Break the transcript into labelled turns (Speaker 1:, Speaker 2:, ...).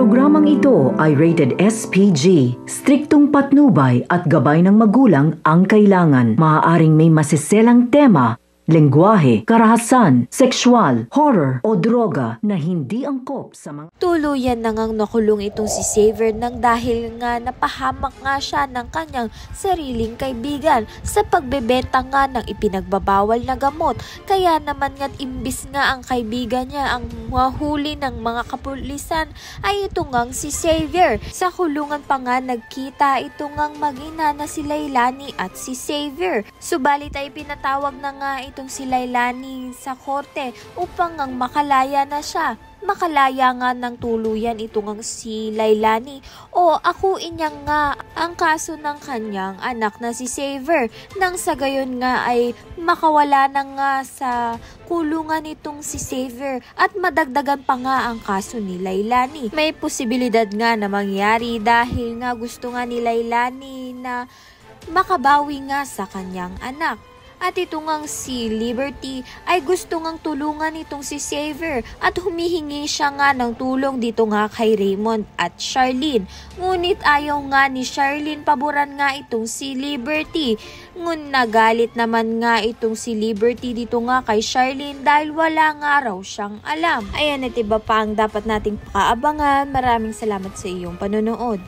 Speaker 1: programang ito ay rated SPG. Striktong patnubay at gabay ng magulang ang kailangan. Maaaring may masiselang tema, lengguwahe, karahasan, sexual, horror o droga na hindi angkop sa mga...
Speaker 2: Tuluyan na ngang nakulong itong si Xavier nang dahil nga napahamak nga siya ng kanyang sariling kaibigan sa pagbebenta nga ng ipinagbabawal na gamot. Kaya naman nga't imbis nga ang kaibigan niya ang mahuli ng mga kapulisan ay ito ngang si Xavier. Sa kulungan pa nga nagkita ito ngang mag-ina na si Lailani at si Xavier. Subalit ay pinatawag na nga itong si Lailani sa korte upang ngang makalaya na siya. Makalaya nga ng tuluyan ito ngang si Lailani o akuin niya nga ang kaso ng kanyang anak na si Xavier nang sa gayon nga ay makawala na nga sa kulungan itong si Xavier at madagdagan pa nga ang kaso ni Lailani. May posibilidad nga na mangyari dahil nga gusto nga ni Lailani na makabawi nga sa kanyang anak. At ito ngang si Liberty ay gusto ngang tulungan itong si Xavier at humihingi siya nga ng tulong dito nga kay Raymond at Charlene. Ngunit ayaw nga ni Charlene paboran nga itong si Liberty. Ngunit nagalit naman nga itong si Liberty dito nga kay Charlene dahil wala nga raw siyang alam. Ayan at iba pa ang dapat nating pakaabangan. Maraming salamat sa iyong panonood.